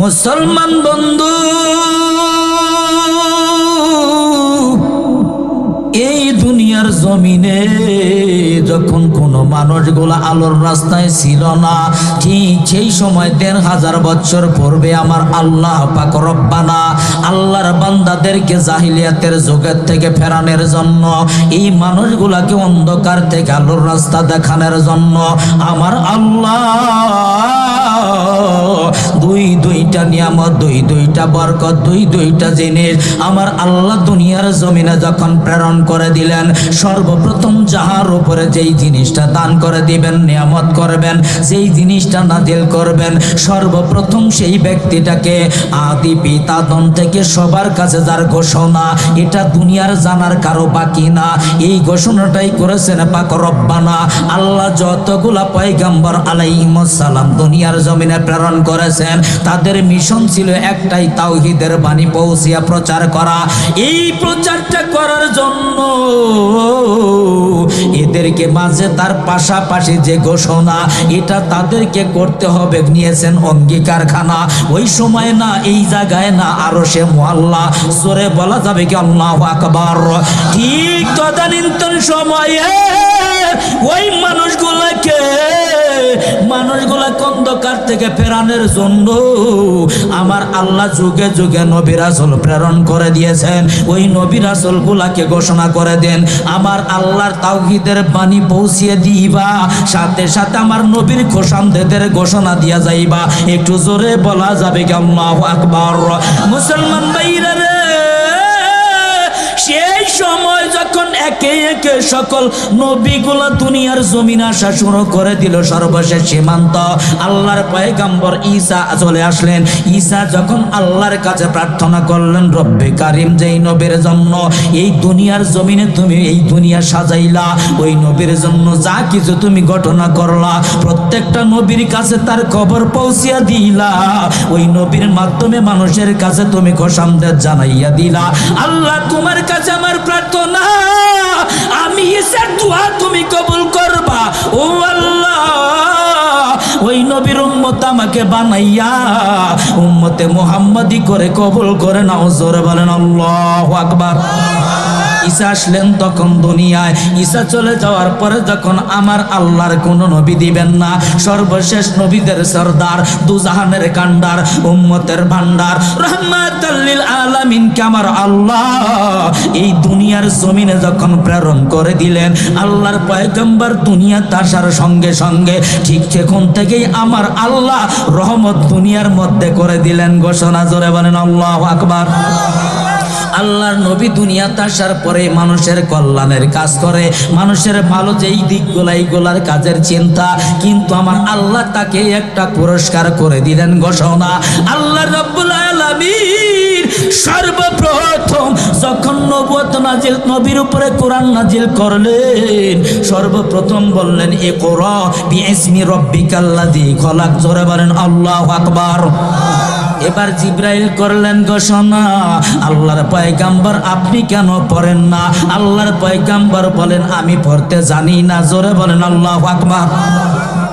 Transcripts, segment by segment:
মুসলমান বন্ধু, এই দুনিয়ার জমিনে যখন কোনো মানুষগুলা আলোর রাস্তায় ছিল না, ঠিক সেই সময় ১৫০০ বছর পূর্বে আমার আল্লাহ পাক রব্বানা আল্লাহর বান্দাদেরকে জাহিলিয়াতের যুগের থেকে ফেরানোর জন্য, এই মানুষগুলাকে অন্ধকার থেকে আলোর রাস্তা দেখানোর জন্য আমার আল্লাহ দুইটা নিয়ামত, দুইটা বরকত, দুইটা জিনিস আমার আল্লাহ দুনিয়ার জমিনে যখন প্রেরণ করে দিলেন, সর্বপ্রথম যাহার উপরে যেই জিনিসটা দান করে দিবেন, নিয়ামত করবেন, যেই জিনিসটা নাজিল করবেন, সর্বপ্রথম সেই ব্যক্তিটাকে আদি পিতাদম থেকে সবার কাছে যার ঘোষণা, এটা দুনিয়ার জানার কারো বাকি না, এই ঘোষণাটাই করেছেন পাক রব্বানা আল্লাহ। যতগুলা পয়গম্বর আলাইহিমুস সালাম দুনিয়ার জমিনে প্রেরণ করেছেন, তাদের মিশন ছিল একটাই, তাওহীদের বাণী পৌঁছিয়া প্রচার করা। এই প্রচারটা করার জন্য এদেরকে মাঝে তার পাশাপাশি যে ঘোষণা, এটা তাদেরকে করতে হবে, নিয়েছেন অঙ্গীকারখানা। ওই সময় না, এই জায়গায় না, আরশে মুআল্লা, সূরা বলা যাবে কি আল্লাহু আকবার। ঠিক তদানীন্তন সময়ে ওই মানুষগুলাকে অন্ধকার থেকে ফেরানোর জন্য আমার আল্লাহ যুগে যুগে নবী রাসূল প্রেরণ করে দিয়েছেন। ওই নবী রাসূল গুলাকে ঘোষণা করে দেন, আমার আল্লাহর তাওহীদের বাণী পৌঁছিয়ে দিবা, সাথে সাথে আমার নবীর খোশামদেদের ঘোষণা দিয়া যাইবা। একটু জোরে বলা যাবে কি আল্লাহু আকবার। মুসলমান ভাইরা রে, সেই সময় যখন একে একে সকল নবীগুলা দুনিয়ার জমিন আসা শুরু করে দিল, সর্বশেষ সীমান্ত আল্লাহর পয়গম্বর ঈসা চলে আসলেন। ঈসা যখন আল্লাহর কাছে প্রার্থনা করলেন, রব্বে কারিম, যেই নবীর জন্য এই দুনিয়ার জমিনে তুমি এই দুনিয়া সাজাইলা, ওই নবীর জন্য যা কিছু তুমি ঘটনা করলা, প্রত্যেকটা নবীর কাছে তার খবর পৌঁছিয়া দিলা, ওই নবীর মাধ্যমে মানুষের কাছে তুমি খোশামদেদ জানাইয়া দিলা। আল্লাহ, তোমার কাছে আমার প্রার্থনা, আমি ঈসার দোয়া তুমি কবুল করবা। ও আল্লাহ, ওই নবীর উম্মত আমাকে বানাইয়া উম্মতে মুহাম্মাদি করে কবুল করে নাও। জোরে বলেন আল্লাহু আকবার। ঈসা আসলেন তখন দুনিয়ায়। ঈসা চলে যাওয়ার পরে যখন আমার আল্লাহর কোন নবী দিবেন না, সর্বশেষ নবীদের সরদার, দুজাহানের কান্ডার, উম্মতের ভান্ডার, রাহমাতাল লিল আলামিনকে আমার আল্লাহ এই দুনিয়ার জমিনে যখন প্রেরণ করে দিলেন, আল্লাহর পয়গম্বর দুনিয়াতে আসার সঙ্গে সঙ্গে ঠিক সেখান থেকেই আমার আল্লাহ রহমত দুনিয়ার মধ্যে করে দিলেন ঘোষণা। জোরে বলেন আল্লাহু আকবার। আল্লাহর নবী দুনিয়াতে আসার পরে মানুষের কল্যাণের কাজ করে, মানুষের ভালো যেই দিকগুলো, এইগুলার কাজের চিন্তা, কিন্তু আমার আল্লাহ তাকে একটা পুরস্কার করে দিলেন ঘোষণা। আল্লাহ রাব্বুল আলামিন সর্বপ্রথম যখন নবুয়ত নাজিল, নবীর উপরে কোরআন নাজিল করলেন, সর্বপ্রথম বললেন, ইকরা বিইসমি রাব্বিকাল্লাযী খলাক। জোরে বলেন আল্লাহু আকবার। এবার জিব্রাইল করলেন ঘোষণা, আল্লাহর পয়গম্বর আপনি কেন পড়েন না? আল্লাহর পয়গম্বর বলেন, আমি পড়তে জানি না। জোরে বলেন আল্লাহু আকবার।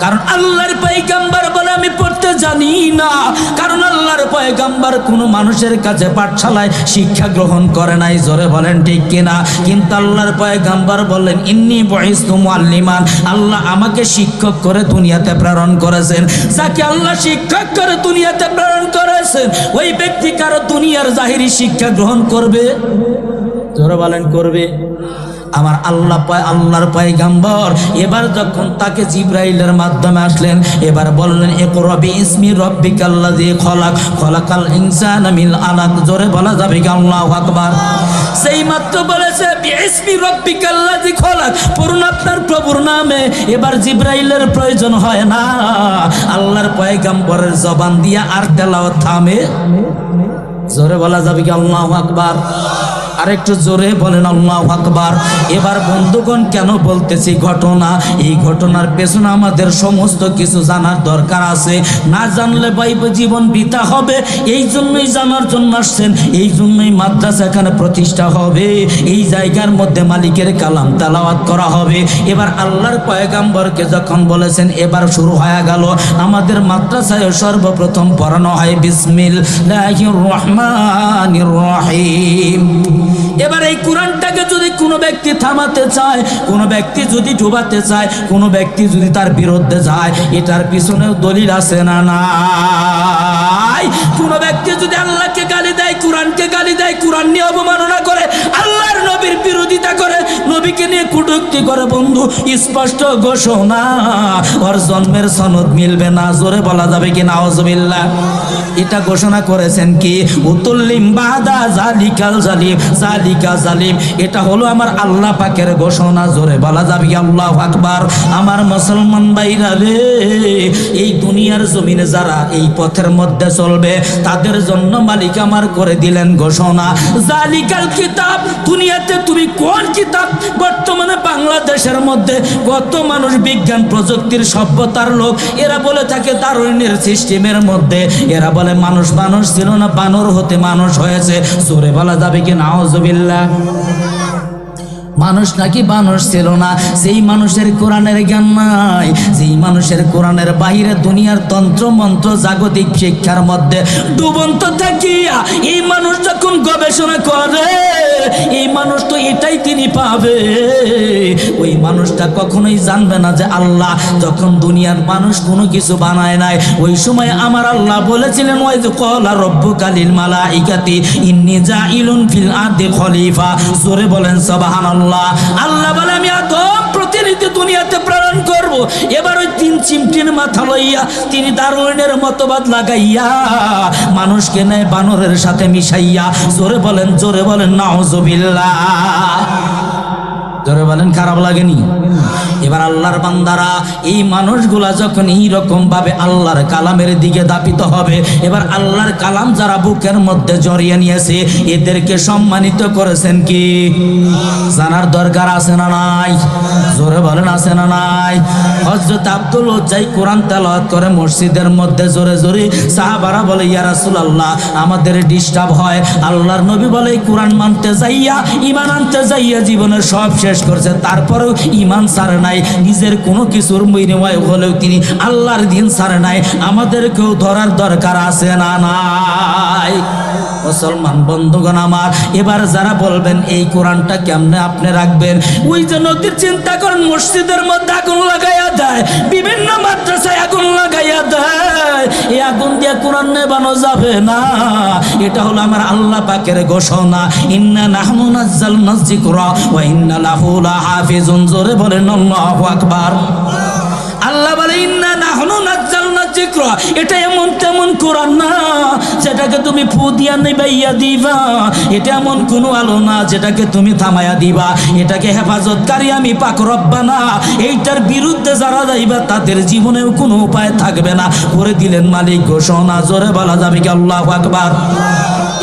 কারণ আল্লাহর পয়গম্বর বলে আমি পড়তে জানি না, কারণ আল্লাহর পয়গম্বর কোনো মানুষের কাছে পাঠশালায় শিক্ষা গ্রহণ করে নাই। জোরে বলেন ঠিক কিনা? কিন্তু আল্লাহর পয়গম্বর বললেন, ইন্নী বুইসতু মুআল্লিমান, আল্লাহ আমাকে শিক্ষক করে দুনিয়াতে প্রেরণ করেছেন। যাকে আল্লাহ শিক্ষক করে দুনিয়াতে প্রেরণ করেছেন, ওই ব্যক্তি কারো দুনিয়ার জাহিরি শিক্ষা গ্রহণ করবে? জোরে বলেন করবে? আমার আল্লাহর পয়গম্বর এবার যখন তাকে জিব্রাইলের মাধ্যমে আসলেন, এবার বললেন, ইকরা বিইসমি রাব্বিকাল্লাযী খলাক, খলাকাল ইনসানা মিন আলাক। জোরে বলা যাবে কি আল্লাহু আকবার। সেই মাত্র বলেছে বিইসমি রাব্বিকাল্লাযী খলাক, পূর্ণ আপনার প্রভুর নামে। এবার জিব্রাইলের প্রয়োজন হয় না, আল্লাহর পয়গম্বরের জবান দিয়া আর তেলাওয়াত থামে। জোরে বলা যাবে কি আল্লাহু আকবার। আরেকটু জোরে বলেন আল্লাহু আকবার। এবার বন্ধুগণ কেন বলতেছি ঘটনা, এই ঘটনার পেছনে আমাদের সমস্ত কিছু জানার দরকার আছে। না জানলে বাইব জীবন বৃথা হবে। এই জন্যই জানার জন্য আসছেন, এই জন্যই মাদ্রাসা এখানে প্রতিষ্ঠা হবে, এই জায়গার মধ্যে মালিকের কালাম তেলাওয়াত করা হবে। এবার আল্লাহর পয়গাম্বরকে যখন বলেছেন এবার শুরু হয়ে গেল। আমাদের মাদ্রাসায় সর্বপ্রথম পড়ানো হয় বিসমিল্লাহির রহমানির রহিম। এবার এই কোরআনটাকে যদি কোনো ব্যক্তি থামাতে চায়, কোনো ব্যক্তি যদি ডুবাতে চায়, কোনো ব্যক্তি যদি তার বিরুদ্ধে যায়, এটার পিছনেও দলিল আছে না নাই? কোনো ব্যক্তি যদি আল্লাহকে গালি দেয়, কোরআনকে গালি দেয়, কোরআন নিয়ে অবমাননা করে, আল্লাহর নবীর বিরোধিতা করে, নবীকে নিয়ে কটূক্তি করে, বন্ধু স্পষ্ট ঘোষণা, ওর জন্মের সনদ মিলবে না। জোরে বলা যাবে কি নাউজুবিল্লাহ? এটা ঘোষণা করেছেন কি? উতুল্লিম বাদা জালিকাল জালিম, জালিকা জালিম। এটা হলো আমার আল্লাহ পাকের ঘোষণা। জোরে বলা যাবে কি আল্লাহু আকবার? আমার মুসলমান ভাইরা রে, এই দুনিয়ার জমিনে যারা এই পথের মধ্যে চলবে তাদের জন্য মালিক আমার করে দিলেন ঘোষণা, জালিকাল কিতাব। দুনিয়াতে তুমি কোন কিতাব? বর্তমানে বাংলাদেশের মধ্যে কত মানুষ বিজ্ঞান প্রযুক্তির সভ্যতার লোক, এরা বলে থাকে দারুইনের সিস্টেমের মধ্যে, এরা বলে মানুষ মানুষ ছিল না, বানর হতে মানুষ হয়েছে। জোরে বলা যাবে কি নাউজুবিল্লাহ? মানুষ নাকি মানুষ ছিল না, সেই মানুষের কোরআনের জ্ঞান নাই, যেই মানুষের কোরআনের বাইরে দুনিয়ার তন্ত্র মন্ত্র জাগতিক শিক্ষার মধ্যে ডুবন্ত থাকিয়া এই মানুষ যখন গবেষণা করে, এই মানুষ তো এটাই তিনি পাবে। ওই মানুষটা কখনোই জানবে না যে আল্লাহ যখন দুনিয়ার মানুষ কোনো কিছু বানায় নাই, ওই সময় আমার আল্লাহ বলেছিলেন ওয়াইজ ক্বালা রাব্বুকা লিল মালাইকাতি ইন্নী জাইলুন ফিল আরদি খলিফা। জোরে বলেন সুবহানাল্লাহ। আল্লাহ বলে আমি আদম প্রতিনিধি দুনিয়াতে প্রেরণ করব। এবার ওই তিন চিমটির মাথা লইয়া তিনি দারুইনের মতবাদ লাগাইয়া মানুষকে নেয় বানরের সাথে মিশাইয়া। জোরে বলেন নাউজুবিল্লাহ। জোরে বলেন, খারাপ লাগেনি? এবার আল্লাহর বান্দারা, এই মানুষগুলা যখন এইরকম ভাবে আল্লাহর কালামের দিকে দাপিত হবে, এবার আল্লাহর কালাম যারা বুকের মধ্যে জড়িয়ে নিয়েছে এদেরকে সম্মানিত করেছেন কি? জানার দরকার আছে না নাই? জোরে বলেন আছে না নাই? হযরত আব্দুল উজ্জাই কোরআন তেলাওয়াত করে মসজিদের মধ্যে জোরে জোরে, সাহাবারা বলে ইয়া রাসূলুল্লাহ আমাদের ডিস্টার্ব হয়। আল্লাহর নবী বলে কোরআন মানতে যাইয়া, ঈমান আনতে যাইয়া জীবনের সব শেষ করছে, তারপরেও ঈমান ছাড়ে নাই, নিজের কোনো কিছুর বিনিময় হলেও তিনি আল্লাহর দিন ছাড়ে নাই। আমাদেরকেও ধরার দরকার আছে না নাই? মুসলমান বন্ধুগণ আমার, এবার যারা বলবেন এই কোরআনটা কেমনে আপনি রাখবেন, ওই যে নদীর চিন্তা করেন, মসজিদের মধ্যে আগুন লাগাইয়া দেয়, বিভিন্ন মাদ্রাসায় আগুন লাগাইয়া দেয়, এই আগুন দিয়ে কোরআন নেবানো যাবে না। এটা হলো আমার আল্লাহ পাকের ঘোষণা, ইন্না নাহনু নাযালনা যিকরা ওয়া ইন্না লাহু লাহাফিজুন। জোরে বলেন আল্লাহু আকবার। আল্লাহ বলে ইন্না নাহনু নাযালনা যিকরা, এটা এমন তেমন কোরআন না যেটাকে তুমি ফু দিয়া নিবাইয়া দিবা, এটা এমন কোনো আলো না যেটাকে তুমি থামাইয়া দিবা, এটাকে হেফাজতকারী আমি পাক রব্বানা। এইটার বিরুদ্ধে যারা যাইবা তাদের জীবনেও কোনো উপায় থাকবে না, করে দিলেন মালিক ঘোষণা। জোরে বলা যাবে কি আল্লাহু আকবার?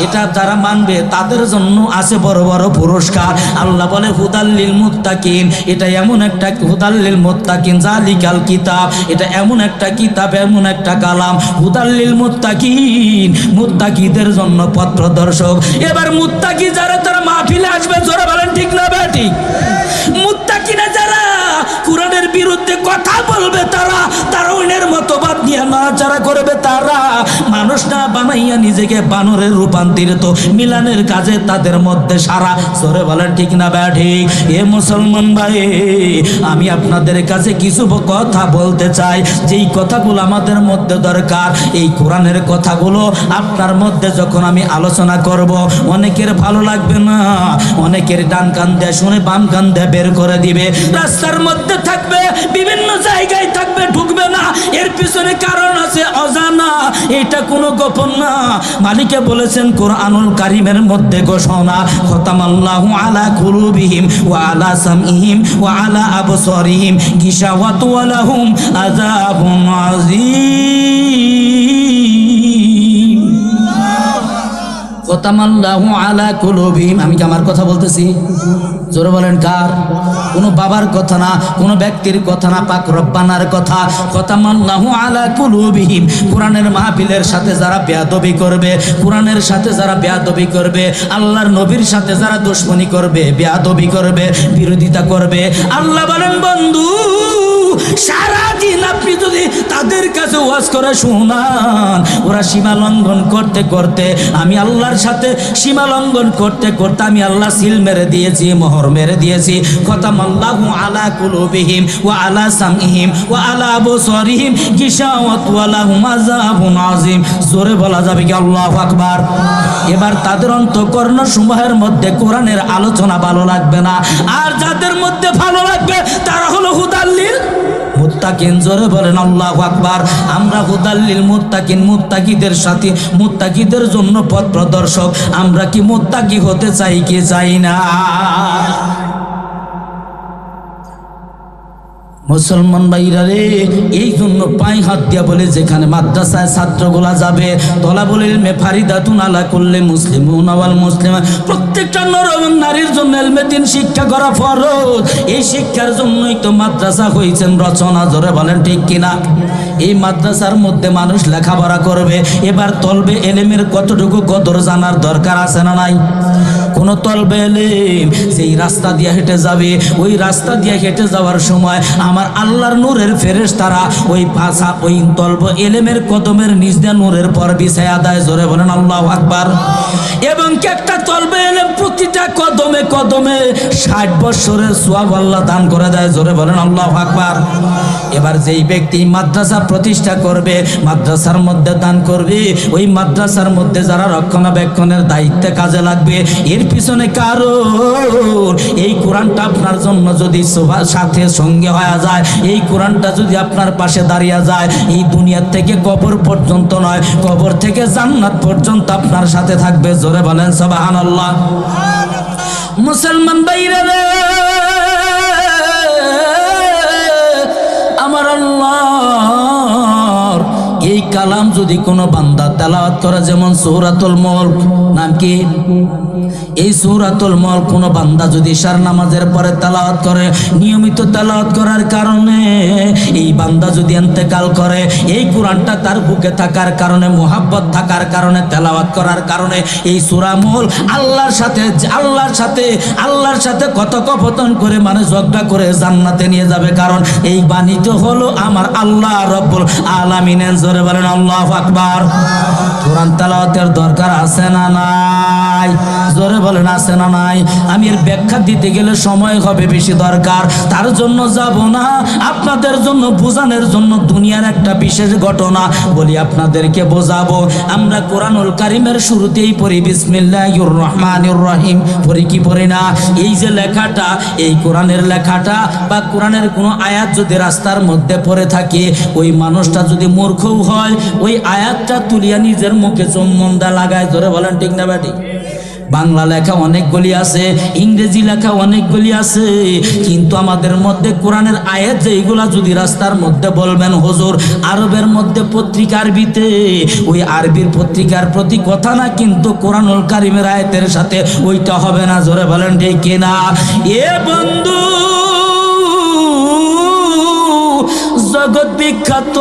এটা যারা মানবে তাদের জন্য আছে বড় বড় পুরস্কার। আল্লাহ বলে হুদাল্লিল মুত্তাকিন, এটা এমন একটা হুদাল্লিল মুত্তাকিন, জালিকাল কিতাব, এটা এমন একটা কিতাব, এমন একটা কালাম, হুদাল্লিল মুত্তাকিন, মুত্তাকিদের জন্য পথ প্রদর্শক। এবার মুত্তাকি যারা তারা মাহফিলে আসবে, জোরে বলেন ঠিক না ঠিক? মুত্তাকিনা যারা কোরআনের বিরুদ্ধে কথা বলবে, তারা দারুইনের মতবাদ নিয়ে নাচারা করবে, তারা মানুষ না বানাইয়া নিজেকে বানরে রূপান্তরিত মিলানের কাজে তাদের মধ্যে সারা। জোরে বলেন ঠিক না ঠিক? এ মুসলমান ভাই, আমি আপনাদের কাছে কিছু কথা বলতে চাই, যেই কথাগুলো আমাদের মধ্যে দরকার। এই কোরআনের কথাগুলো আপনার মধ্যে যখন আমি আলোচনা করব, অনেকের ভালো লাগবে না, অনেকের ডান কান দিয়ে শুনে বাম কান দিয়ে বের করে দিবে, রাস্তার মধ্যে থাকবে, বিভিন্ন জায়গায় থাকবে, ঢুকবে না। এর পিছনে কারণ আছে অজানা, এটা কোনো গোপন না। মালিকে বলেছেন কোরআনুল কারীমের মধ্যে ঘোষণা, খতামাল্লাহু আলা কুলুবিহিম ওয়া আলা সামইহিম ওয়া আলা আবসারিহিম গিশাওয়াতু ওয়া লাহুম আযাবুন আযীম। খতামাল্লাহু আলা কুলুবিহিম। আমি কি আমার কথা বলতেছি? জোরে বলেন কার? কোনো বাবার কথা না, কোনো ব্যক্তির কথা না, পাক রব্বানার কথা। খতামাল্লাহু আলা কুলুবিহিম। কোরআনের মাহফিলের সাথে যারা বেয়াদবি করবে, কোরআনের সাথে যারা বেয়াদবি করবে, আল্লাহর নবীর সাথে যারা দুশমনি করবে, বেয়াদবি করবে, বিরোধিতা করবে, আল্লাহ বলেন বন্ধু সারাদিন আপনি যদি তাদের কাছে ওয়াজ করে শোনান, ওরা সীমা লঙ্ঘন করতে করতে, আমি আল্লাহর সাথে সীমা লঙ্ঘন করতে করতে আমি আল্লাহ সিল মেরে দিয়েছি, মোহর মেরে দিয়েছি। খতামাল্লাহু আলা কুলুবিহিম ওয়া আলা সামইহিম ওয়া আলা আবসারিহিম গিশাওয়াত ওয়া লাহুম আযাবুন আযীম। জোরে বলা যাবে কি আল্লাহু আকবার? এবার তাদের অন্তঃকরণ সমূহের মধ্যে কোরআনের আলোচনা ভালো লাগবে না, আর যাদের মধ্যে ভালো লাগবে তারা হলো হুদাল্লিল মুত্তাকিন। জোরে বলেন আল্লাহু আকবার। আমরা হুদাল্লিল মুত্তাকিন, মুত্তাকিদের সাথে, মুত্তাকিদের জন্য পথ প্রদর্শক। আমরা কি মুত্তাকি হতে চাই কি চাই না? মুসলমান ভাইরা রে, এই জন্য পায়ে হাত দিয়া বলে যেখানে মাদ্রাসায় ছাত্রগুলা যাবে, তলাবুল ইলমে ফারিদাতুন আলা কুল্লি মুসলিমুন ওয়াল মুসলিমা, প্রত্যেকটা নর এবং নারীর জন্য ইলমে দ্বীন শিক্ষা করা ফরজ। এই শিক্ষার জন্যই তো মাদ্রাসা হয়েছেন রচনা। জোরে বলেন ঠিক কিনা? এই মাদ্রাসার মধ্যে মানুষ লেখাপড়া করবে। এবার তলবে এলেমের কতটুকু কদর জানার দরকার আছে না নাই? কোন তলবে এলেম সেই রাস্তা দিয়ে হেঁটে যাবে, ওই রাস্তা দিয়ে হেঁটে যাওয়ার সময় আমার আল্লাহর নূরের ফেরেশতারা ওই ভাষা ওই তলব এলেমের কদমের নিচ দিয়ে নূরের পর বিছায়া দেয়। জোরে বলেন আল্লাহু আকবার। এবং কি একটা তলবে এলেম প্রতিটা কদমে কদমে 60 বছরের সওয়াব আল্লাহ দান করে দেয়। জোরে বলেন আল্লাহু আকবার। এবার যেই ব্যক্তি মাদ্রাসা প্রতিষ্ঠা করবে, মাদ্রাসার মধ্যে দান করবে, ওই মাদ্রাসার মধ্যে যারা রক্ষণাবেক্ষণের দায়িত্বে কাজে লাগবে, এর পিছনে কারণ এই কোরআনটা আপনার জন্য যদি সাথে সঙ্গে হয়ে যায়, এই কোরআনটা যদি আপনার পাশে দাঁড়িয়ে যায়, এই দুনিয়ার থেকে কবর পর্যন্ত নয়, কবর থেকে জান্নাত পর্যন্ত আপনার সাথে থাকবে। জোরে বলেন সুবহানাল্লাহ। মুসলমান ভাইরা রে, আমার আল্লাহর এই কালাম যদি কোনো বান্দা তেলাওয়াত করে, যেমন সূরাতুল মুলক, নাম কি? এই সূরাতুল মুলক কোনো বান্দা যদি ইশার নামাজের পরে তেলাওয়াত করে, নিয়মিত তেলাওয়াত করার কারণে এই বান্দা যদি ইন্তেকাল করে, এই কোরআনটা তার বুকে থাকার কারণে, মুহাব্বত থাকার কারণে, তেলাওয়াত করার কারণে এই সূরা মুলক আল্লাহর সাথে কথোপকথন করে, মানে ঝগড়া করে জান্নাতে নিয়ে যাবে। কারণ এই বাণী তো হলো আমার আল্লাহ রব্বুল আলামিনের। জোরে বলেন আল্লাহু আকবার। কোরআন তেলাওয়াতের দরকার আছে না নাই? জোরে বলেন আছে না নাই? আমি এর ব্যাখ্যা দিতে গেলে সময় হবে বেশি দরকার, তার জন্য যাব না। আপনাদের জন্য বোঝানোর জন্য দুনিয়ার একটা বিশেষ ঘটনা বলি, আপনাদেরকে বোঝাবো। আমরা কোরআনুল কারীমের শুরুতেই পড়ি বিসমিল্লাহির রহমানির রহিম, পড়ি কি পড়ি না? এই যে লেখাটা, এই কোরআনের লেখাটা বা কোরআনের কোনো আয়াত যদি রাস্তার মধ্যে পড়ে থাকে, ওই মানুষটা যদি মূর্খও হয়, ওই আয়াতটা তুলিয়া নিজের মুখে চুম্বন দেয়া লাগায়। জোরে বলেন ঠিক না ব্যাটি? বাংলা লেখা অনেকগুলি আছে, ইংরেজি লেখা অনেকগুলি আছে, কিন্তু আমাদের মধ্যে কোরআনের আয়াত যেগুলা যদি রাস্তার মধ্যে বলবেন হুজুর আরবের মধ্যে পত্রিকা আরবিতে, ওই আরবির পত্রিকার প্রতি কথা না, কিন্তু কোরআনুল কারীমের আয়াতের সাথে ওইটা হবে না। জোরে বলেন ঠিক কিনা? এ বন্ধু, জগৎ বিখ্যাত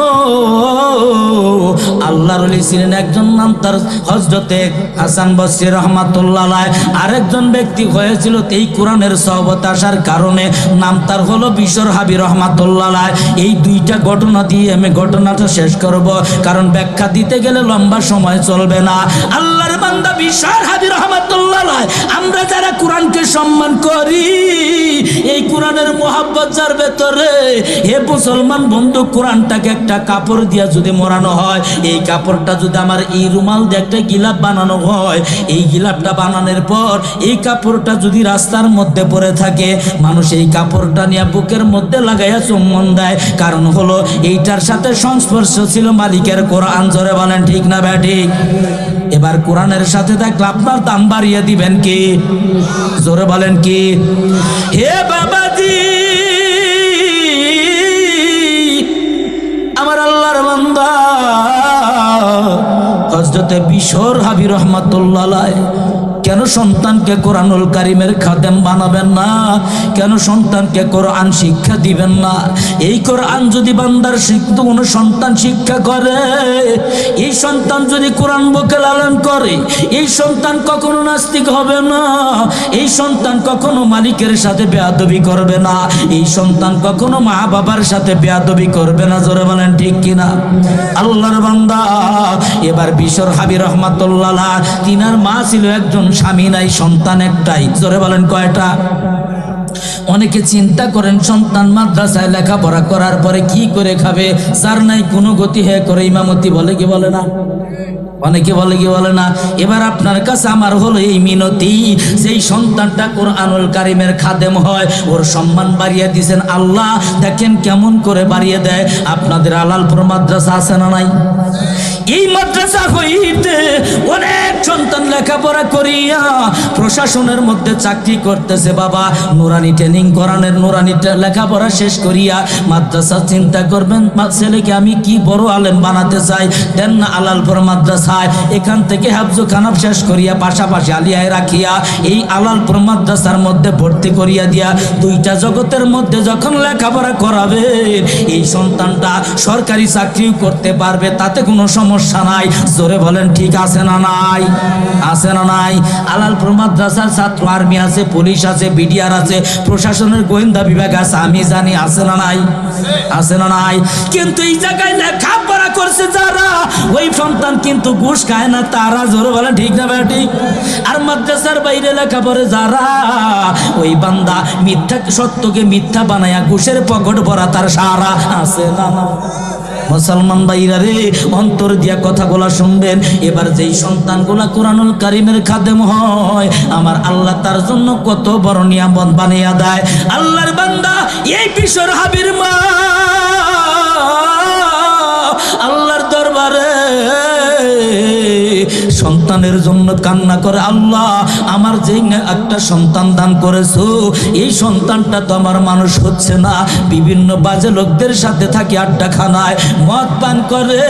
আল্লাহর ওলি ছিলেন একজন, নাম তার হযরতে হাসান বসরি রাহমাতুল্লাহ আলাইহি। আরেকজন ব্যক্তি হয়েছিল এই কোরআনের সহবত আসার কারণে, নাম তার হলো বিশর হাবি রাহমাতুল্লাহ আলাইহি। এই দুইটা ঘটনা দিয়ে আমি ঘটনাটা শেষ করব, কারণ ব্যাখ্যা দিতে গেলে লম্বা সময় চলবে না। আল্লাহর বান্দা বিশর হাবি রাহমাতুল্লাহ আলাইহি, আমরা যারা কোরআনকে সম্মান করি, এই কোরআনের মোহাব্বত যার ভেতরে, হে মুসলমান বন্ধু, কোরআনটাকে একটা কাপড় দিয়া যদি মোড়ানো হয়, এই কাপড়টা যদি আমার এই রুমাল দিয়ে একটা গিলাপ বানানো হয়, এই গিলাপটা বানানোর পর এই কাপড়টা যদি রাস্তার মধ্যে পড়ে থাকে, মানুষ এই কাপড়টা নিয়ে বুকের মধ্যে লাগাইয়া চুম্বন দেয়। কারণ হলো এইটার সাথে সংস্পর্শ ছিল মালিকের কোরআন। জোরে বলেন ঠিক না ব্যাঠিক? এবার কোরআনের সাথে থাকলে আপনার দাম বাড়িয়ে দিবেন কি? জোরে বলেন কি? হে বাবাজি, আমার আল্লাহর বান্দা হযরতে বিশর হাবি রহমাতুল্লাহ আলাইহি কেন সন্তানকে কোরআনুল কারীমের খাদেম বানাবেন না? কেন সন্তানকে কোরআন শিক্ষা দিবেন না? এই কোরআন যদি বান্দার কোনো সন্তান শিক্ষা করে, এই সন্তান যদি কোরআন বুকে লালন করে, এই সন্তান কখনো নাস্তিক হবে না, এই সন্তান কখনো মালিকের সাথে বেয়াদবি করবে না, এই সন্তান কখনো মা বাবার সাথে বেয়াদবি করবে না। জোরে বলেন ঠিক কিনা? আল্লাহর বান্দা এবার বিশর হাবি রহমাতুল্লাহ আলাইহি, তিনার মা ছিল একজন, স্বামী নাই, সন্তান একটাই। জোরে বলেন কয়টা? অনেকে চিন্তা করেন সন্তান মাদ্রাসায় লেখাপড়া করার পরে কি করে খাবে, যার নাই কোনো গতি হে করে ইমামতি বলে কি বলে না? অনেকে বলে কি বলে না? এবার আপনার কাছে আমার হলো এই মিনতি, যেই সন্তানটা কোরআনুল কারীমের খাদেম হয় ওর সম্মান বাড়িয়ে দিয়েছেন আল্লাহ। দেখেন কেমন করে বাড়িয়ে দেয়। আপনাদের আলালপুর মাদ্রাসা আছে না নাই? এই মাদ্রাসা হইতে অনেক সন্তান লেখাপড়া করিয়া প্রশাসনের মধ্যে চাকরি করতেছে। বাবা নুরানি ট্রেনিং করানোর, নুরানি লেখাপড়া শেষ করিয়া মাদ্রাসা চিন্তা করবেন ছেলেকে আমি কি বড় আলেম বানাতে চাই, দেন না আলালপুর মাদ্রাসায়। এখান থেকে হাফজু খানাফ শেষ করিয়া পাশাপাশি আলিয়ায় রাখিয়া এই আলালপুর মাদ্রাসার মধ্যে ভর্তি করিয়া দিয়া দুইটা জগতের মধ্যে যখন লেখাপড়া করাবে, এই সন্তানটা সরকারি চাকরিও করতে পারবে, তাতে কোনো সমস্যা নাই। জোরে বলেন ঠিক আছে না নাই? আছে না নাই? আলালপুর মাদ্রাসার ছাত্র আর্মি আছে, পুলিশ আছে, বিডিআর আছে, প্রশাসনের গোয়েন্দা বিভাগ আছে, আমি জানি। আছে না নাই? আছে না নাই? কিন্তু এই জায়গায় লেখাপড়া করছে যারা, ওই সন্তান কিন্তু ঘুষ খায় না তারা। জোরে বলেন ঠিক না ভাই? ঠিক। আর মাদ্রাসার বাইরে লেখাপড়ে যারা, ওই বান্দা মিথ্যা সত্যকে মিথ্যা বানায়া ঘুষের পকেট ভরা তার সারা। আছে না না? মুসলমান ভাইরা রে, অন্তর দিয়া কথাগুলা শুনবেন। এবার যেই সন্তানগুলা কোরআনুল কারীমের খাদেম হয়, আমার আল্লাহ তার জন্য কত বড় নিয়ামত বানিয়ে দেয়। আল্লাহর বান্দা এই বিশর হাবির মা আল্লাহর দরবারে সন্তানের জন্য কান্না করে, আল্লাহ আমার যেই একটা সন্তান দান করেছো, এই সন্তানটা তো আমার মানুষ হচ্ছে না, বিভিন্ন বাজে লোকদের সাথে থাকে, আড্ডা খানায় মদ পান করে,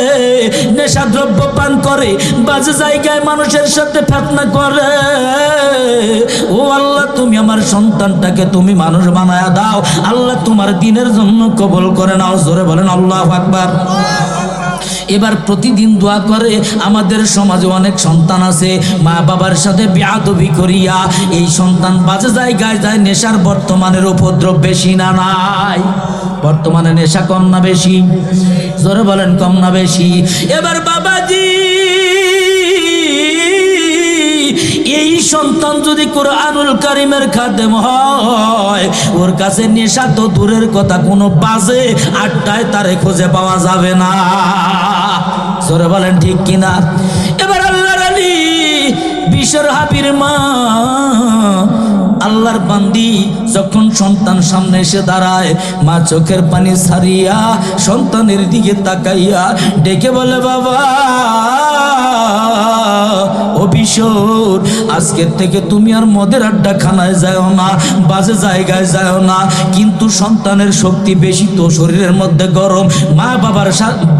নেশাদ্রব্য পান করে, বাজে জায়গায় মানুষের সাথে ফেতনা করে। ও আল্লাহ তুমি আমার সন্তানটাকে তুমি মানুষ বানায়া দাও, আল্লাহ তোমার দিনের জন্য কবুল করে নাও। জোরে বলেন আল্লাহু আকবার। এবার প্রতিদিন দোয়া করে। আমাদের সমাজে অনেক সন্তান আছে মা বাবার সাথে বেয়াদবি করিয়া এই সন্তান বাজে জায়গায় যায়। নেশার বর্তমানের উপদ্রব বেশি না নাই? বর্তমানে নেশা কম না বেশি? জোরে বলেন কম না বেশি? এবার বাবাজি এই সন্তান যদি কোরআনুল কারীমের খাদেম হয়, ওর কাছে নেশা তো দূরের কথা, কোনো বাজে আড্ডায় তারে খুঁজে পাওয়া যাবে না। জোরে বলেন ঠিক কিনা? এবার আল্লাহর আলী বিশর হাবির মা আল্লাহর বান্দি যখন সন্তান সামনে এসে দাঁড়ায়, মা চোখের পানি ছাড়িয়া সন্তানের দিকে তাকাইয়া ডেকে বলে, বাবা ও বিশর, আজকের থেকে তুমি আর মদের আড্ডা খানায় যাও না, বাজে জায়গায় যাও না। কিন্তু সন্তানের শক্তি বেশি তো, শরীরের মধ্যে গরম, মা বাবার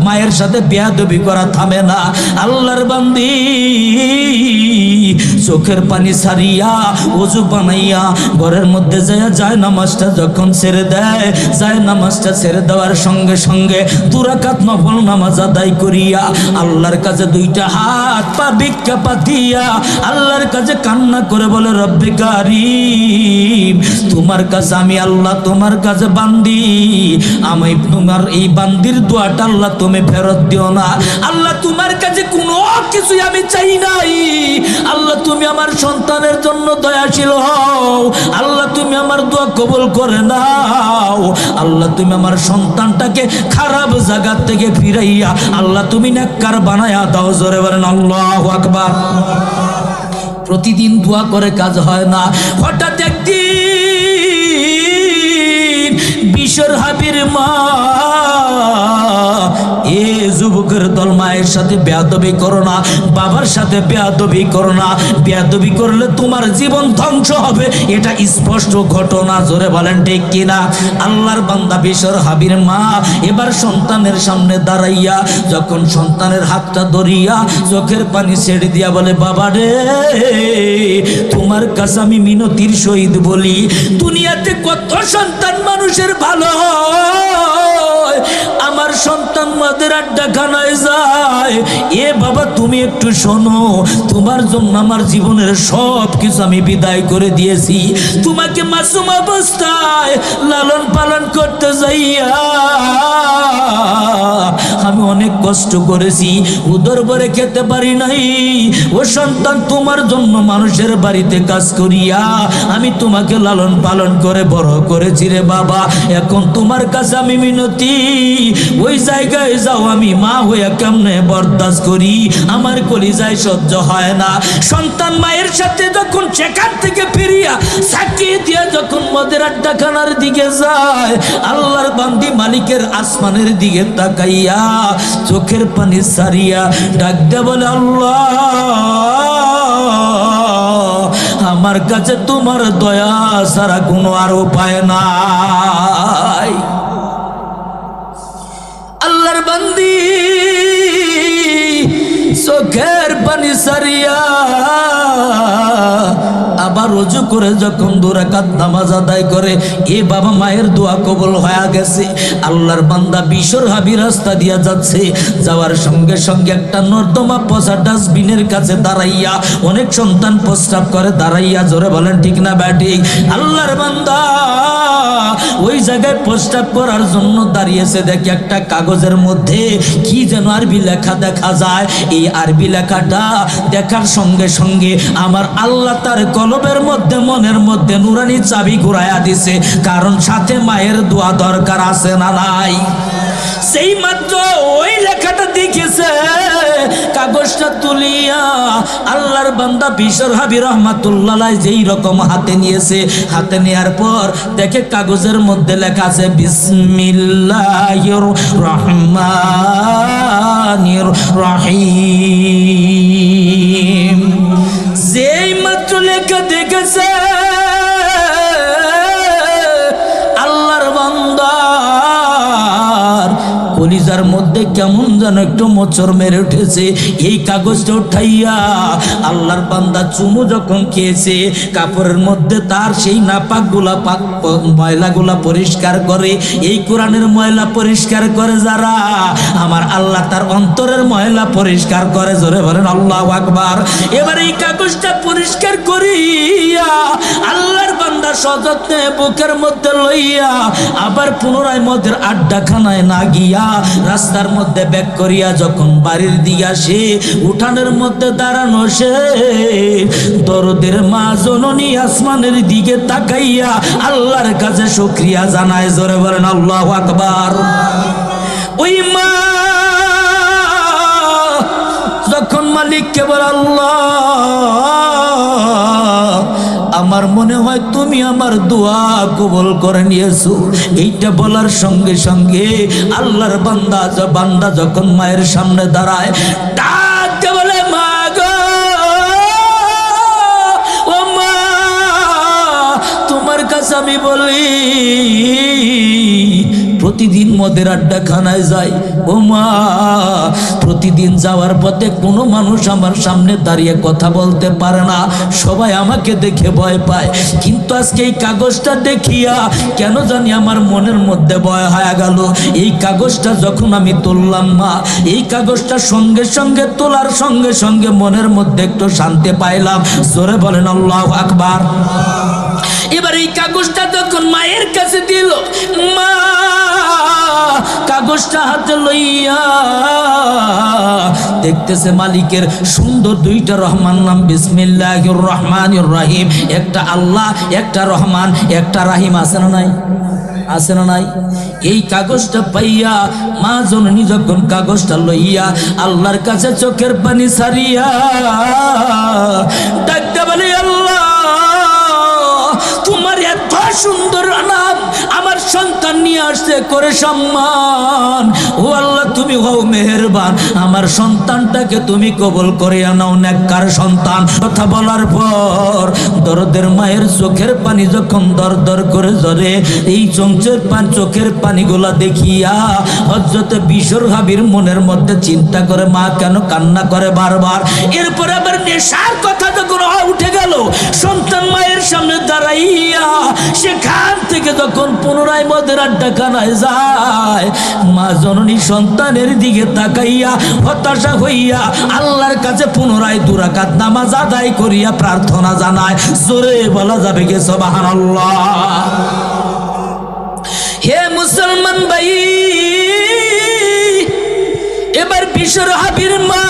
মায়ের সাথে বেয়াদবি করা থামে না। আল্লাহর বান্দি চোখের পানি ছাড়িয়া ওযু বানাইয়া ঘরের মধ্যে যায় নামাজটা যখন ছেড়ে দেয়, যায় নামাজটা ছেড়ে দেওয়ার সঙ্গে সঙ্গে 2 রাকাত নফল নামাজ আদায় করিয়া আল্লাহর কাছে 2টা হাত পা ভিক্ষা পাতিয়া আল্লাহর কাছে কান্না করে বলে, রব্বে কারীম, তোমার কাছে আমি আল্লাহ, তোমার কাছে বান্দি, আমি তোমার এই বান্দির দোয়াটা আল্লাহ তুমি ফেরত দিও না। আল্লাহ তোমার কাছে কোনো কিছু আমি চাই নাই, আল্লাহ তুমি আমার সন্তানের জন্য দয়াশীল হও, আল্লাহ তুমি আমার দোয়া কবুল করে নাও, আল্লাহ তুমি আমার সন্তানটাকে খারাপ জায়গা থেকে ফিরাইয়া আল্লাহ তুমি নেককার বানায়া দাও। জোরে বলেন আল্লাহু আকবার। প্রতিদিন দোয়া করে কাজ হয় না। হঠাৎ একদিন বিশর হাবির মা, এ যুবক লোকের দল, মায়ের সাথে বেয়াদবি করো না, বাবার সাথে বেয়াদবি করো না। বেয়াদবি করলে তোমার জীবন ধ্বংস হবে, এটা স্পষ্ট ঘটনা। জোরে বলেন ঠিক কিনা? আল্লাহর বান্দা বিশর হাবির মা এবার সন্তানের সামনে দাঁড়াইয়া যখন সন্তানের হাতটা ধরিয়া চোখের পানি ছেড়ে দিয়া বলে, বাবা রে, তোমার কাছে আমি মিনতির সহিত বলি, দুনিয়াতে কত সন্তান মানুষের ভালো হয়, আমার সন্তান মাদের আড্ডাখানায় যায়। এ বাবা, তুমি একটু শোনো, তোমার জন্য আমার জীবনের সব কিছু আমি বিদায় করে দিয়েছি। তোমাকে মাসুম অবস্থায় লালন পালন করতে যাইয়া আমি অনেক কষ্ট করেছি, উদর ভরে খেতে পারি নাই। ও সন্তান, তোমার জন্য মানুষের বাড়িতে কাজ করিয়া আমি তোমাকে লালন পালন করে বড় করেছি রে বাবা। এখন তোমার কাছে আমি মিনতি, ওই জায়গায় যাও, আমি মা হইয়া কেমনে বরদাস্ত করি, আমার কলিজায় সহ্য হয় না। সন্তান মায়ের সাথে যখন সেখান থেকে ফিরিয়া সাকিয়ে দিয়া যখন মদের আড্ডাখানার দিকে যায়, আল্লাহর বান্দি মালিকের আসমানের দিকে তাকাইয়া চোখের পানি সারিয়া ডাক দে বলে, আল্লাহ, আমার কাছে তোমার দয়া ছাড়া কোনো আর উপায় নাই। আল্লাহর বান্দি চোখের পানি সারিয়া আবার রুজু করে যখন 2 রাকাত নামাজ আদায় করে, এ বাবা, মায়ের দোয়া কবুল হয়ে গেছে। আল্লাহর বান্দা বিশর হাবি রাস্তা দিয়া যাচ্ছে, যাওয়ার সঙ্গে সঙ্গে একটা নর্দমা পচা ডাস্টবিনের কাছে দাঁড়াইয়া, অনেক সন্তান প্রস্রাব করে দাঁড়াইয়া, জোরে বলেন ঠিক না ব্যাটিক? আল্লাহর বান্দা ওই জায়গায় প্রস্রাব করার জন্য দাঁড়িয়েছে, দেখে একটা কাগজের মধ্যে কি যেন আরবি লেখা দেখা যায়। এই আরবি লেখাটা দেখার সঙ্গে সঙ্গে আমার আল্লাহ তার কলবের মধ্যে, মনের মধ্যে নুরানি চাবি ঘুরাইয়া দিছে, কারণ সাথে মায়ের দোয়া দরকার আছে না নাই? সেই মাত্র ওই লেখাটা দেখেছে, কাগজটা তুলিয়া আল্লাহর বান্দা বিশর হাবি রহমাতুল্লাহ যেই রকম হাতে নিয়েছে, হাতে নেওয়ার পর দেখে কাগজের মধ্যে লেখা আছে বিসমিল্লাহির রহমানির রহিম। যেই মাত্র লেখা দেখেছে, আল্লাহর বান্দার কলিজার মধ্যে কেমন যেন একটু মোচড় মেরে উঠেছে। এই কাগজটা উঠাইয়া আল্লাহর বান্দা চুমু যখন খেয়েছে, কাপড়ের মধ্যে তার সেই নাপাকগুলা ময়লাগুলা পরিষ্কার করে। এই কোরআনের ময়লা পরিষ্কার করে যারা, আমার আল্লাহ তার অন্তরের ময়লা পরিষ্কার করে। জোরে বলেন আল্লাহু আকবার। এবার এই কাগজটা পরিষ্কার করিয়া আল্লাহর বান্দা সযত্নে বুকের মধ্যে লইয়া আবার পুনরায় মদের আড্ডাখানায় না গিয়া রাস্তার মধ্যে ব্যাক করিয়া যখন বাড়ির দিকে আসে, উঠানের মধ্যে দাঁড়ানো সে দরদের মা জননী আসমানের দিকে তাকাইয়া আল্লাহর কাছে শুকরিয়া জানায়। জোরে বলেন আল্লাহু আকবার। ওই মা যখন মালিককে বলে, আল্লাহ, আমার মনে হয় তুমি আমার দোয়া কবুল করে নিয়েছো, এইটা বলার সঙ্গে সঙ্গে আল্লাহর বান্দা যখন মায়ের সামনে দাঁড়ায়, ডাক দিয়ে বলে, মা গো, ও মা, তোমার কাছে আমি বলি, প্রতিদিন মদের আড্ডাখানায় যাই, ও মা, প্রতিদিন যাওয়ার পথে কোনো মানুষ আমার সামনে দাঁড়িয়ে কথা বলতে পারে না, সবাই আমাকে দেখে ভয় পায়, কিন্তু আজকে এই কাগজটা দেখিয়া কেন জানি আমার মনের মধ্যে ভয় হয়ে গেল। এই কাগজটা যখন আমি তুললাম মা, এই কাগজটা সঙ্গে সঙ্গে তোলার সঙ্গে সঙ্গে মনের মধ্যে একটু শান্তি পাইলাম। জোরে বলেন আল্লাহু আকবার। এবার এই কাগজটা যখন মায়ের কাছে দিল, মা কাগজটা হাতে লইয়া দেখতেছে মালিকের সুন্দর 2টা রহমান নাম, বিসমিল্লাহির রহমানির রহিম। একটা আল্লাহ, একটা রহমান, একটা রাহিম। আছে না নাই? আছে না নাই? এই কাগজটা পাইয়া মা জননী যখন কাগজটা লইয়া আল্লাহর কাছে চোখের পানি সারিয়া ডাকতে বলে, আল্লাহ, তোমার এত সুন্দর নাম আমার সন্তান নিয়ে আসছে করে সম্মান। ও আল্লাহ তুমি হও মেহেরবান, আমার সন্তানটাকে তুমি কবুল করিয়া নাও নেককার সন্তান। কথা বলার পর দরদের মায়ের চোখের পানি যখন দর দর করে ঝরে, এই চোখের পানিগুলা দেখিয়া হযরত বিশর হাবির মনের মধ্যে চিন্তা করে মা কেন কান্না করে বারবার। এরপর আবার নেশার কথা যখন উঠে গেল, সন্তান মায়ের সামনে দাঁড়াইয়া সেখান থেকে যখন পুনরায় মদের আড্ডাখানায় যায়, মা জননী সন্তানের দিকে তাকাইয়া হতাশা হইয়া আল্লাহর কাছে পুনরায় 2 রাকাত নামাজ আদায় করিয়া প্রার্থনা জানায়। জোরে বলা যাবে কে সুবহানাল্লাহ। হে মুসলমান ভাই, এবার বিশর হাবির মা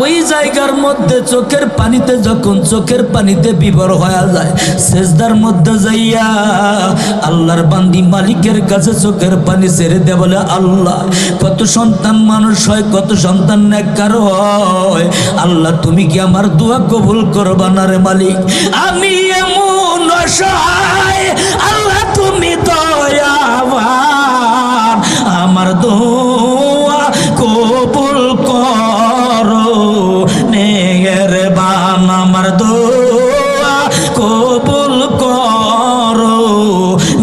ওই জায়গার মধ্যে চোখের পানিতে বিভোর হয়ে যায়, সেজদার মধ্যে যাইয়া আল্লাহর বান্দি মালিকের কাছে চোখের পানি ছেড়ে দেয়, বলে আল্লাহ কত সন্তান মানুষ হয়, কত সন্তান নেককার হয়, আল্লাহ তুমি কি আমার দোয়া কবুল করবা না রে মালিক? আমি এমন অসহায়, আল্লাহ তুমি দয়াবান, আমার দোয়া কবুল করো মেহেরবান, আমার দোয়া কবুল করো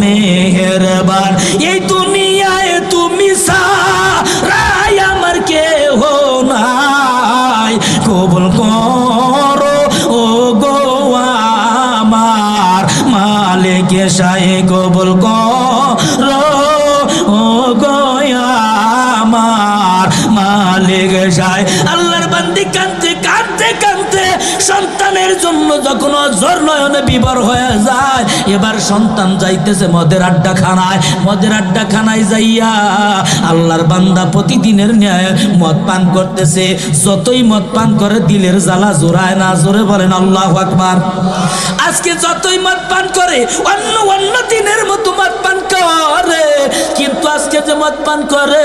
মেহেরবান। এই দুনিয়ায় তুমি ছাড়াই আমার কেহ নাই, কবুল করো ও গো আমার মালিক শাহে, কবুল করো ও গো আমার মালিক শাহে। আল্লাহর বান্দি কাঁদতে কাঁদতে কাঁদতে সন্তানের জন্য যখন অঝর নয়নে বিভোর হয়ে যায়, এবার সন্তান যাইতেছে মদের আড্ডাখানায় যাইয়া আল্লাহর বান্দা প্রতিদিনের ন্যায় মদ পান করতেছে। যতই মদ পান করে দিলের জ্বালা জোড়ায় না। জোরে বলেন আল্লাহু আকবার। আজকে যতই মদ পান করে অন্য দিনের মতো মদ পান করে, কিন্তু আজকে যে মদ পান করে,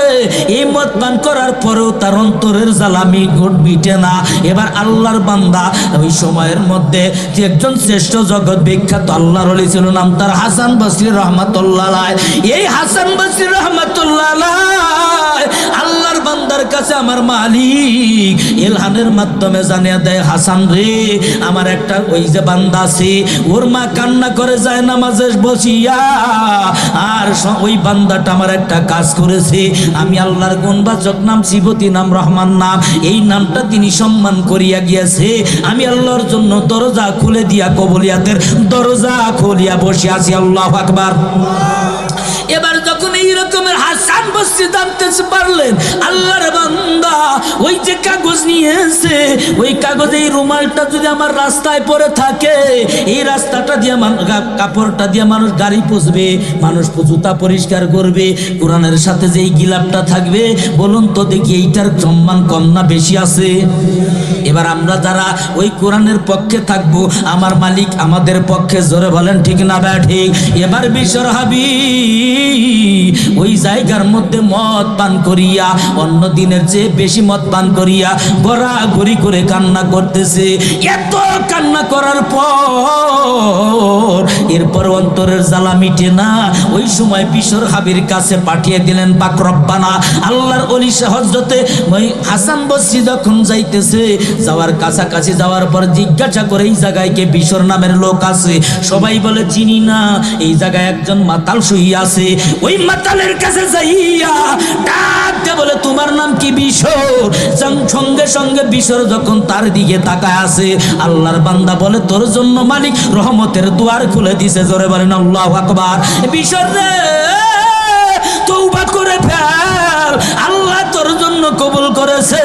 এই মদ পান করার পরেও তার অন্তরের জ্বালা মিটে না। এবার আল্লাহর বান্দা ওই সময়ের মধ্যে যে একজন শ্রেষ্ঠ জগৎ বিখ্যাত আল্লাহর ওলি ছিল, নাম তার হাসান বসরি রহমাতুল্লাহ আলাইহি। এই হাসান বসরি রহমাতুল্লাহ আলাইহি আল্লাহর বান্দার কাছে আমার মালিক ইলহামের মাধ্যমে জানিয়ে দেয়, হাসান রে, আমার একটা ওই যে বান্দা আছে, ওর মা কান্না করে যায় নামাজে বসিয়া, আর ওই বান্দাটা আমার একটা কাজ করেছে, আমি আল্লাহর গুণবাচক নাম সিফতি নাম রহমান নাম, এই নামটা তিনি সম্মান করিয়া গিয়েছে, আমি আল্লাহর জন্য দরজা খুলে দিয়া কবুলিয়াতের দরজা খুলিয়া বসে আছি। আল্লাহু আকবার। এবার যখন এই রকমের হাসান বসরি জানতে পারলেন, আল্লাহর বান্দা ওই যে কাগজ নিয়েছে, ওই কাগজে এই রুমালটা যদি আমার রাস্তায় পড়ে থাকে, এই রাস্তাটা দিয়ে কাপড়টা দিয়ে মানুষ গাড়ি পুষবে, মানুষ জুতা পরিষ্কার করবে, কোরআনের সাথে যে এই গিলাপটা থাকবে, বলুন তো দেখি এইটার সম্মান কম না বেশি আছে? এবার আমরা যারা ওই কোরআনের পক্ষে থাকবো, আমার মালিক আমাদের পক্ষে, জোরে বলেন ঠিক না ব্যা ঠিক? এবার বিশর হাবিব ওই জায়গার মধ্যে মদ পান করিয়া, অন্য দিনের চেয়ে বেশি মদ পান করিয়া গড়াগড়ি করে কান্না করতেছে। এত কান্না করার পর এরপর অন্তরের জ্বালা মিটে না। ওই সময় বিশর হাবির কাছে পাঠিয়ে দিলেন পাক রব্বানা। আল্লাহর ওলি হযরতে হাসান বসরি যখন যাইতেছে, যাওয়ার কাছাকাছি যাওয়ার পর জিজ্ঞাসা করে এই জায়গায় কে বিশর নামের লোক আছে? সবাই বলে চিনি না, এই জায়গায় একজন মাতাল শুয়ে আছে। ওই মাতালের কাছে যাইয়া ডাকতে বলে, তোমার নাম কি? বিশর। সঙ্গে সঙ্গে বিশর যখন তার দিকে তাকায় আছে, আল্লাহর বান্দা বলে, তোর জন্য মালিক রহমতের দুয়ার খুলে দিছে। জোরে বলেন আল্লাহু আকবার। বিশর রে, তওবা করে ফেল, আল্লাহ তোর জন্য কবুল করেছে,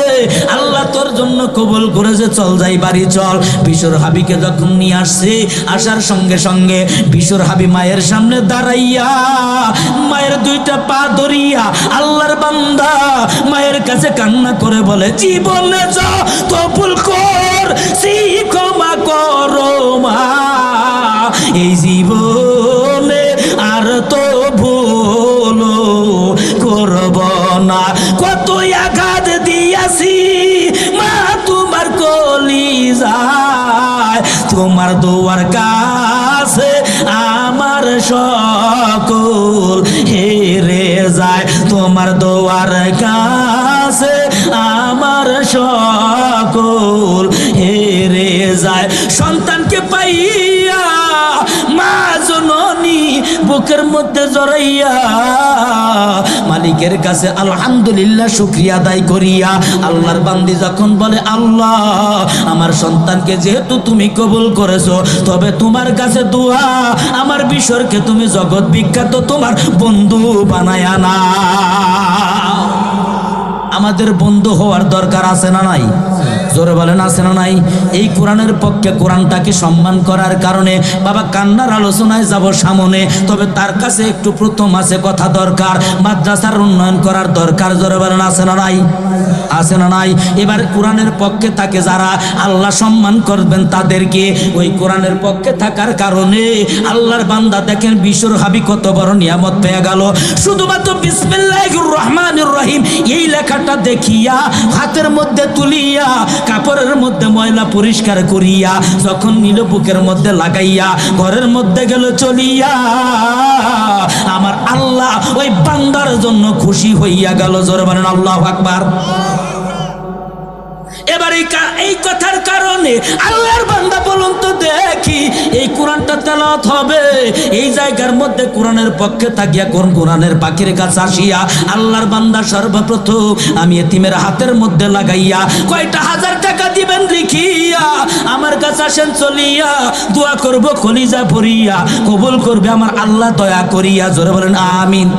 আল্লাহ তোর জন্য কবুল করেছে, চল যাই বাড়ি চল। বিশর হাবিকে যখন নিয়ে আসছে, আসার সঙ্গে সঙ্গে বিশর হাবি মায়ের সামনে দাঁড়াইয়া মায়ের 2টা পা ধরিয়া আল্লাহর বান্দা মায়ের কাছে কান্না করে বলে, জীবনে যত ভুল করছি ক্ষমা করো মা, এই জীবনে আর তো ভুল করব না, কত আঘাত দিয়াছি মা তোমার কলিজায়, তোমার দোয়ার কাছে আমার সকল হেরে যায় তোমার দোয়ার কাছে, আমার সকল হেরে যায়। সন্তানকে পাইয়া মা জননী বুকের মধ্যে জড়াইয়া মালিকের কাছে আলহামদুলিল্লাহ শুকরিয়া আদায় করিয়া আল্লাহর বান্দি যখন বলে, আল্লাহ আমার সন্তানকে যেহেতু তুমি কবুল করেছো, তবে তোমার কাছে দোয়া আমার বিশ্বরকে তুমি জগৎ বিখ্যাত তোমার বন্ধু বানায়া না। আমাদের বন্ধু হওয়ার দরকার আছে না নাই? জোরে বলেন আছে না নাই? এই কোরআনের পক্ষে কোরআনটাকে সম্মান করার কারণে বাবা কান্নার আলোচনায় যাব সামনে, তবে তার কাছে একটু প্রথম আছে কথা দরকার, মাদ্রাসার উন্নয়ন করার দরকার। জোরে বলেন আছে না নাই? আছে না নাই? এবার কোরআনের পক্ষে থাকে যারা আল্লাহ সম্মান করবেন তাদেরকে। ওই কোরআনের পক্ষে থাকার কারণে আল্লাহর বান্দা দেখেন বিশ্বর হাবি কত বড় নিয়ামত পেয়ে গেল। শুধুমাত্র বিসমিল্লাহির রহমানির রহিম এই লেখাটা দেখিয়া হাতের মধ্যে তুলিয়া কাপড়ের মধ্যে ময়লা পরিষ্কার করিয়া যখন নিল বুকের মধ্যে লাগাইয়া ঘরের মধ্যে গেল চলিয়া, আমার আল্লাহ ওই বান্দার জন্য খুশি হইয়া গেল। জোরে বলেন আল্লাহু আকবার। এবার এই কথার কারণে আল্লাহর বান্দা বলুন তো দেখি, এই কোরআনটা তেলাওয়াত হবে এই জায়গার মধ্যে কোরআনের পক্ষে থাকিয়া কোরআনের পাখির কাছে আসিয়া আল্লাহর বান্দা সর্বপ্রথম আমি এতিমের হাতের মধ্যে লাগাইয়া কয়টা হাজার টাকা দিবেন লিখিয়া আমার কাছে আসেন চলিয়া, দোয়া করব কলিজা ভরিয়া, কবুল করবে আমার আল্লাহ দয়া করিয়া। জোরে বলেন আমিন।